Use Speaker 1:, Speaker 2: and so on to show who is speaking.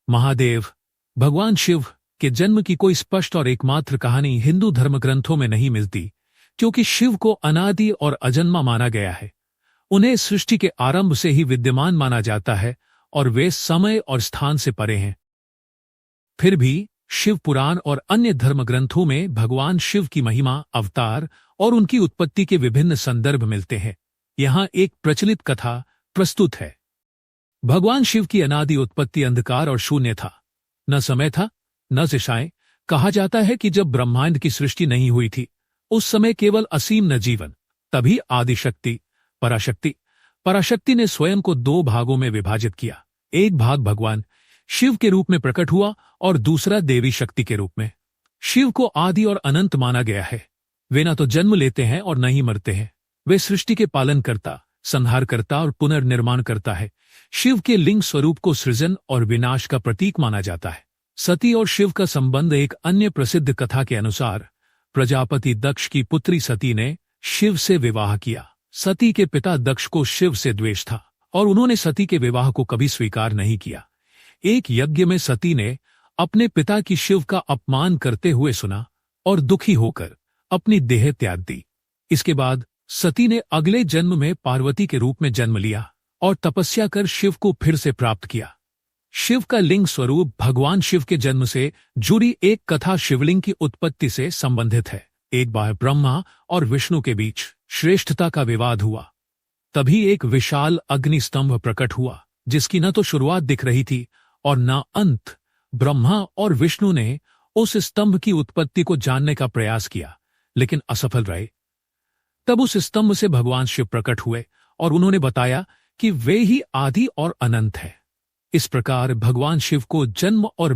Speaker 1: महादेव, भगवान शिव के जन्म की कोई स्पष्ट और एकमात्र कहानी हिंदू धर्मग्रंथों में नहीं मिलती, क्योंकि शिव को अनादि और अजन्मा माना गया है। उन्हें सृष्टि के आरंभ से ही विद्यमान माना जाता है और वे समय और स्थान से परे हैं। फिर भी शिव पुराण और अन्य धर्मग्रंथों में भगवान शिव की महिमा, अवतार और उनकी उत्पत्ति के विभिन्न संदर्भ मिलते हैं। यहाँ एक प्रचलित कथा प्रस्तुत है। भगवान शिव की अनादि उत्पत्ति अंधकार और शून्य था। न समय था, न दिशाएं। कहा जाता है कि जब ब्रह्मांड की सृष्टि नहीं हुई थी, उस समय केवल असीम न जीवन। तभी आदिशक्ति पराशक्ति ने स्वयं को दो भागों में विभाजित किया। एक भाग भगवान शिव के रूप में प्रकट हुआ और दूसरा देवी शक्ति के रूप में। शिव को आदि और अनंत माना गया है। वे न तो जन्म लेते हैं और न ही मरते हैं। वे सृष्टि के पालनकर्ता, संहारकर्ता और पुनर्निर्माण करता है। शिव के लिंग स्वरूप को सृजन और विनाश का प्रतीक माना जाता है। सती और शिव का संबंध एक अन्य प्रसिद्ध कथा के अनुसार प्रजापति दक्ष की पुत्री सती ने शिव से विवाह किया। सती के पिता दक्ष को शिव से द्वेष था और उन्होंने सती के विवाह को कभी स्वीकार नहीं किया। एक यज्ञ में सती ने अपने पिता की शिव का अपमान करते हुए सुना और दुखी होकर अपनी देह त्याग दी। इसके बाद सती ने अगले जन्म में पार्वती के रूप में जन्म लिया और तपस्या कर शिव को फिर से प्राप्त किया। शिव का लिंग स्वरूप भगवान शिव के जन्म से जुड़ी एक कथा शिवलिंग की उत्पत्ति से संबंधित है। एक बार ब्रह्मा और विष्णु के बीच श्रेष्ठता का विवाद हुआ। तभी एक विशाल अग्निस्तंभ प्रकट हुआ, जिसकी न तो शुरुआत दिख रही थी और न अंत। ब्रह्मा और विष्णु ने उस स्तंभ की उत्पत्ति को जानने का प्रयास किया, लेकिन असफल रहे। तब उस स्तंभ से भगवान शिव प्रकट हुए और उन्होंने बताया कि वे ही आदि और अनंत है। इस प्रकार भगवान शिव को जन्म और